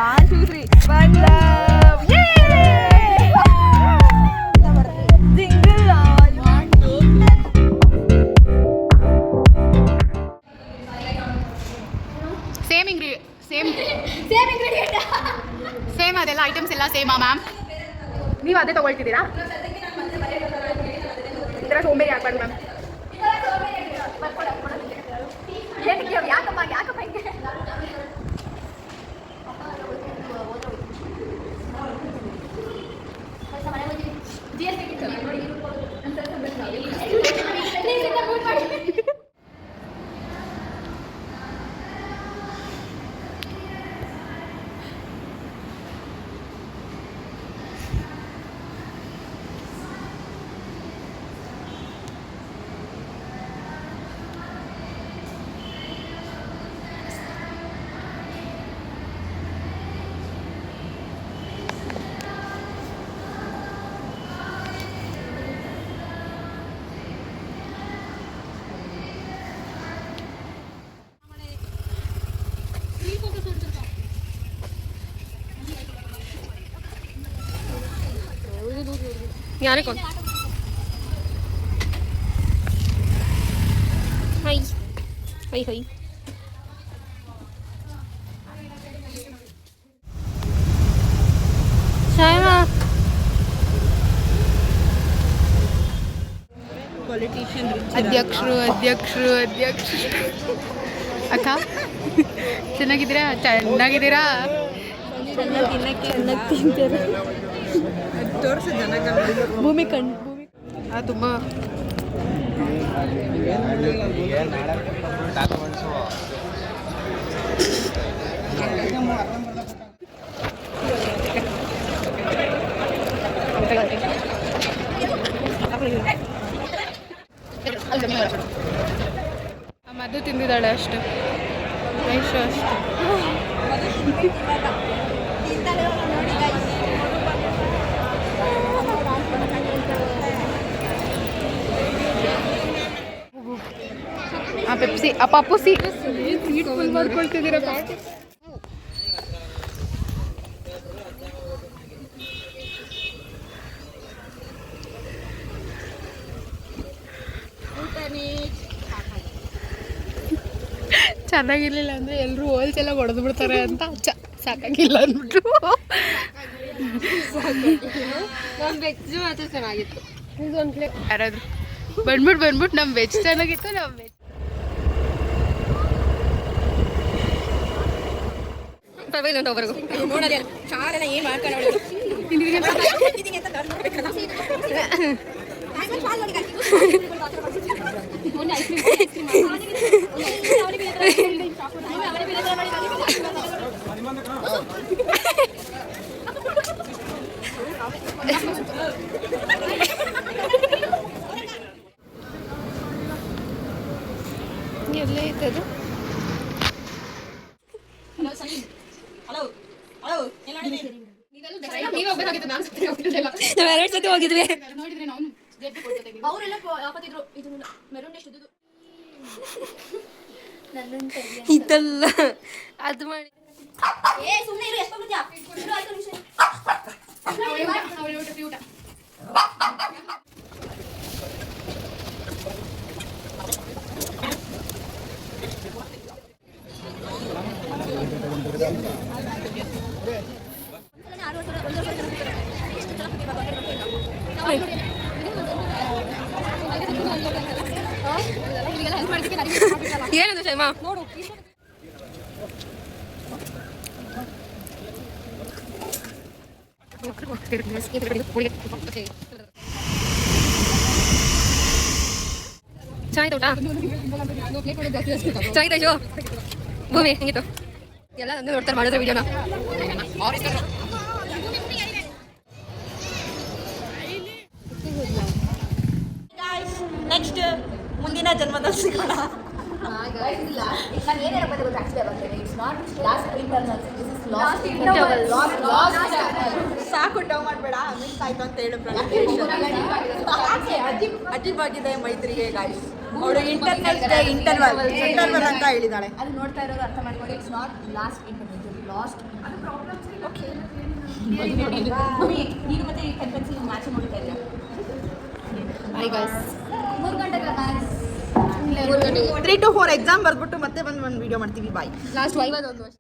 1 2 3 1 love jingle all 1 2 same ingredient same ಅದೆಲ್ಲ items ಎಲ್ಲ ಸೇಮಾ ma'am? ನೀವು ಅದೇ ತೊಗೊಳ್ತಿದ್ದೀರಾ? ಈ ಥರ ಸೋಂಬೇರಿ ಆಗ್ಬಾರ್ದು ಮ್ಯಾಮ್. ಯಾಕಪ್ಪ ಹಿಂಗೆ? यार कौन हाय हाय हाय शायमा ಅಧ್ಯಕ್ಷರು ಅಕ್ಕ ಚೆನ್ನಾಗಿದ್ದೀರಾ? ಚೆನ್ನಾಗಿದ್ದೀರಾ? ಭೂಮಿ ಕಣ್ ತುಂಬ ಮದ್ದು ತಿಂದಿದ್ದಾಳೆ ಅಷ್ಟು ಐಶು ಅಷ್ಟು. ಪೆಪ್ಸಿ ಪಪ್ಪು ಸೀಟ್ ಫುಲ್ ಮಾಡ್ಕೊಳ್ತಿದ್ದೀರಾ? ಚೆನ್ನಾಗಿರ್ಲಿಲ್ಲ ಅಂದರೆ ಎಲ್ಲರೂ ಹೋಲ್ಸೆಲ್ಲ ಹೊಡೆದು ಬಿಡ್ತಾರೆ ಅಂತ ಸಾಕಾಗಿಲ್ಲ ಅಂದ್ಬಿಟ್ರು. ವೆಜ್ ಮಾತ್ರ ಚೆನ್ನಾಗಿತ್ತು. ಯಾರಾದ್ರು ಬಂದ್ಬಿಟ್ಟು ನಮ್ಮ ವೆಜ್ ಚೆನ್ನಾಗಿತ್ತು. ನಮ್ಮ ವೆಜ್ ಒಬ್ಬರಿಗೂ ನೋಡೋದೇ ಚಾರೆಲ್ಲ ಏನು ಮಾಡ್ಕೊಂಡು ಎಲ್ಲೇ ಇದ್ದದು ಎರಡು ಸತಿ ಹೋಗಿದ್ವಿ. ಇದಲ್ಲ ಅದು ಮಾಡಿ ಏನದು ಶೈಮಾ? ನೋಡು ಚೆನ್ನಾಗಿತ್ತು ಊಟ? ಚೆನ್ನಾಗಿದೆ ಶೋ. ಭೂಮಿ ಹೆಂಗಿತ್ತು? ಎಲ್ಲ ನಂದು ನೋಡ್ತಾರೆ ಮಾಡಿದ್ರೆ ವಿಡಿಯೋನ. ನೆಕ್ಸ್ಟ್ ಮುಂದಿನ ಜನ್ಮದಲ್ಲಿ ಸಿಗೋಣ. ಸಾಕು ಡೌ ಮಾಡಬೇಡ, ಮಿಸ್ ಆಯ್ತು ಅಂತ ಹೇಳು. ಅಜೀಬಾಗಿದೆ ಮೈತ್ರಿಗೆ ಗಾಯ್ಸ್. ಅವಳು ಇಂಟರ್ವಲ್ ಅಂತ ಹೇಳಿದಾಳೆ. ಅದು ನೋಡ್ತಾ ಇರೋದು ಅರ್ಥ ಮಾಡ್ಕೊಂಡು it's not last interview, last. ಅದು ಪ್ರಾಬ್ಲಮ್ ಈಗ ಮತ್ತೆ ಈ ಕನ್ಫೆನ್ಸಿ ಮ್ಯಾಚ್ ನೋಡ್ತಾ ಇದ್ದೆ. ಹಾಯ್ ಗೈಸ್ 3 ಗಂಟೆಗೆ ಕ್ಲಾಸ್ 3 to 4 ಎಕ್ಸಾಮ್ ಬರ್ಬಿಟ್ಟು ಮತ್ತೆ ಬಂದು ಒಂದು ವಿಡಿಯೋ ಮಾಡ್ತೀವಿ. ಬಾಯ್. ಲಾಸ್ಟ್ ಒಂದು ವರ್ಷ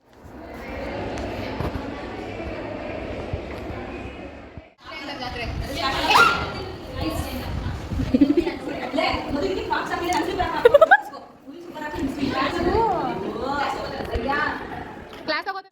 ಕ್ಲಾಸ್ ಆಗೋದು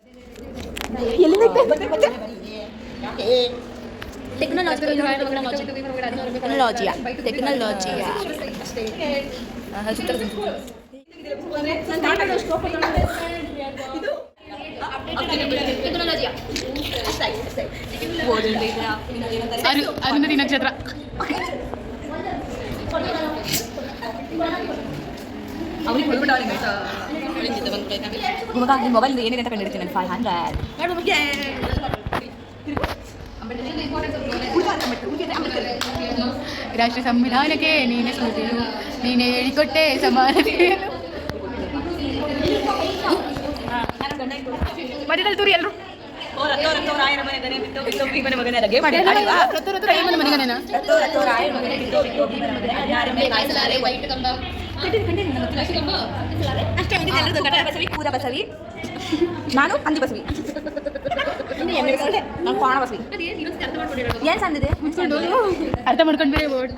ಅರುಂಧತಿ ನಕ್ಷತ್ರ ಮೊಬೈಲ್ ಏನಿದೆ ಅಂತ ಕಂಡಿರ್ತೀನಿ ನಾನು 500 ರಾಷ್ಟ್ರ ಸಂವಿಧಾನಕ್ಕೆ ನೀನೇ ಸ್ಮೃತಿಯು ನೀನೇ ಹೇಳಿಕೊಟ್ಟೆ ಸಮಾನತೆಯನ್ನು ಮಧ್ಯದಲ್ಲಿ ತೂರಿ ಎಲ್ಲರೂ ಪೂರ ಬಸವಿ, ನಾನು ಅಂದಿ ಬಸವಿ, ನಾನು ಕೋಣ ಬಸವಿ. ಏನ್ ಸಂದಿದೆ ಅರ್ಥ ಮಾಡ್ಕೊಂಡು ಬೇರೆ ವರ್ಡ್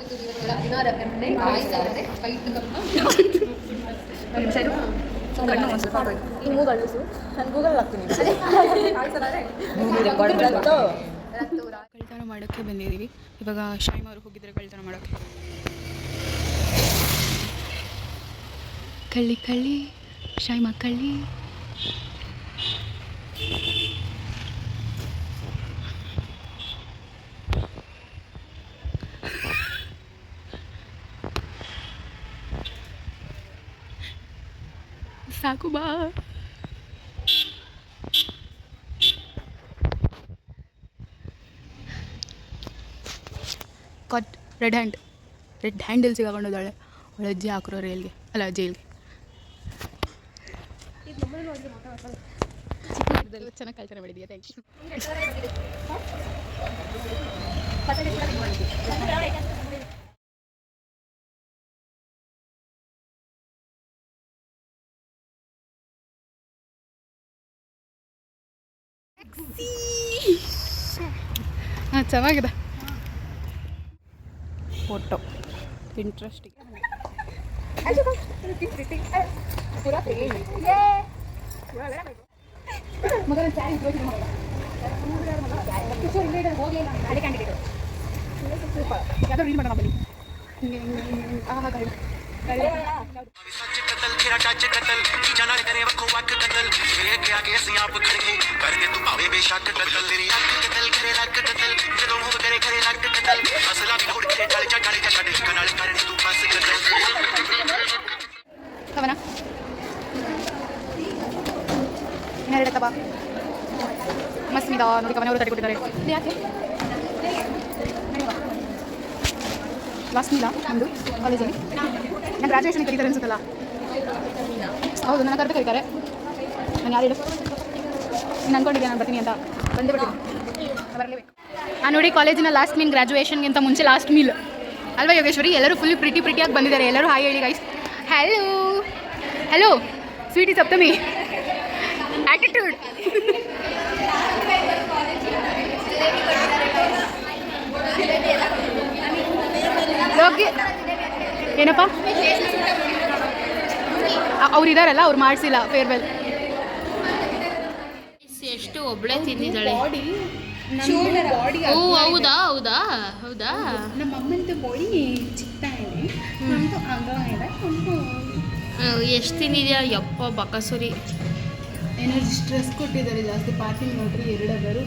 ಕಳ್ತನ ಮಾಡೋಕ್ಕೆ ಬಂದಿದ್ದೀವಿ. ಇವಾಗ ಶೈಮ್ ಅವರು ಹೋಗಿದ್ದಾರೆ ಕಳ್ತನ ಮಾಡೋಕ್ಕೆ. ಕಳ್ಳಿ ಕಳ್ಳಿ ಶೈಮ ಕಳ್ಳಿ. ಸಾಕು ಬಾ. ಕಟ್ ರೆಡ್ ಹ್ಯಾಂಡಲ್ ಸಿಗಾಕೊಂಡಿದ್ದಾಳೆ. ಅವಳ ಅಜ್ಜಿ ಹಾಕಿರೋ ರೇಲ್ಗೆ ಅಲ್ಲ ಜೈಲ್ಗೆ. ಚೆನ್ನಾಗಿ ಕಳ್ತನ ಮಾಡಿದೀಯ, ಥ್ಯಾಂಕ್ ಯು. ಹಾಂ ಚೆನ್ನಾಗಿದೆ ಫೋಟೋ ಇಂಟ್ರೆಸ್ಟಿಂಗ್. ಯಾವುದೋ ರೀಲ್ ಮಾಡೋಣ ಬನ್ನಿ. ಹಿಂಗೆ सच कतल तेरा टच कतल जाना करे वखो वक कतल ये के आगे से आप खड़े कर दे तू पावे बेशक कतल तेरी अख कतल करे लक कतल जदों हो करे करे लक कतल असला भी उड़ के चल चढ़ छड़ कनाल करनी तू बस कतल ಕವನ ಇನ್ನೆರಡತ್ತಪ್ಪ ಮಸ್ಮಿದ ನೋಡಿ ಕವನ ಅವರು ತಡೆಕೊಟ್ಟಿದ್ದಾರೆ. ಯಾಕೆ ಲಾಸ್ಟ್ ಮೀಲಾ ನಮ್ಮದು ಕಾಲೇಜಲ್ಲಿ. ನಾನು ಗ್ರಾಜುಯೇಷನ್ ಕರೀತಾರೆ ಅನ್ಸುತ್ತಲ್ಲ. ಹೌದು, ನನ್ನ ಕರೆದು ಕರೀತಾರೆ. ನಾನು ಯಾರು ಹೇಳು, ನಾನು ಅಂದ್ಕೊಂಡಿದ್ದೆ ನಾನು ಬರ್ತೀನಿ ಅಂತ. ಬಂದೇ ಬಿಡ್ತೀನಿ, ಬರಲೇಬೇಕು. ನೋಡಿ ಕಾಲೇಜಿನ ಲಾಸ್ಟ್ ಮೀಲ್ ಗ್ರಾಜುಯೇಷನ್ಗಿಂತ ಮುಂಚೆ ಲಾಸ್ಟ್ ಮೀಲ್ ಅಲ್ವಾ ಯೋಗೇಶ್ವರಿ? ಎಲ್ಲರೂ ಫುಲ್ ಪ್ರಿಟಿಯಾಗಿ ಬಂದಿದ್ದಾರೆ. ಎಲ್ಲರೂ ಹಾಯ್ ಹೇಳಿ ಗೈಸ್. ಹಲೋ ಸ್ವೀಟಿ ಸಪ್ತಮಿ ಆ್ಯಟಿಟ್ಯೂಡ್. ಏನಪ್ಪ ಅವ್ರು ಇದಾರಲ್ಲ, ಅವ್ರು ಮಾಡಿಸಿಲ್ಲ ಫೇರ್ವೆಲ್. ಎಷ್ಟು ಒಬ್ಳೆ ತಿಂದಿದ್ದಾಳೆ. ಓ ಹೌದಾ ಹೌದಾ ಹೌದಾ. ನಮ್ಮ ಅಮ್ಮಂದು ಬಾಡಿ ಚಿಕ್ಕ ಇದೆ, ನಮ್ಮದು ಅಗಲ ಇದೆ. ಎಷ್ಟು ತಿಂದಿದ್ಯಾ ಯಪ್ಪ ಬಕಸುರಿ. ಎನರ್ಜಿ ಸ್ಟ್ರೆಸ್ ಕೊಟ್ಟಿದ್ದಾರೆ ಜಾಸ್ತಿ. ಪಾರ್ಕಿಂಗ್ ನೋಡ್ರಿ 2 ಅವರು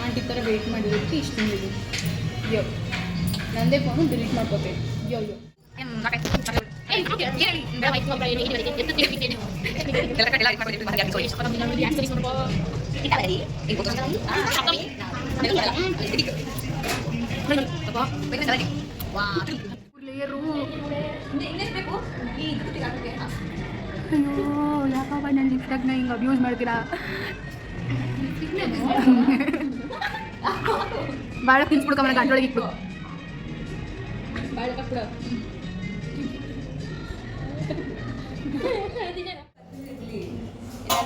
ಆಂಟಿ ಥರ ವೆಯ್ಟ್ ಮಾಡಿರೋದಕ್ಕೆ ಇಷ್ಟು ತಿಂದಿದ್ದು. ಯೋ ನಂದೇ ಫೋನು ಡಿಲೀಟ್ ಮಾಡ್ಕೋತೇನೆ. ಯೋ ಅಯ್ಯೋ ಯಾಕಪ್ಪ ನನ್ನ ಲಿಫ್ಟಾಗ ಹಿಂಗೆ ಅಬ್ಯೂಸ್ ಮಾಡ್ತೀರಾ? ಬಾಳೆ ತಿನ್ಸ್ಬಿಡ್ಕ ಮನೆ ಗಂಟೊಳಗೆ ಇಟ್ಬಿಡು.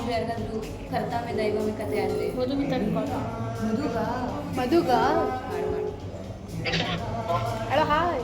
ಯಾರಿಗಾದ್ರೂ ಕರ್ತಾಮೆ ದೈವಮೆ ಕತೆ ಆದ್ರೆ ಮಧುಗ ಹೇಳೋ ಹಾಯ್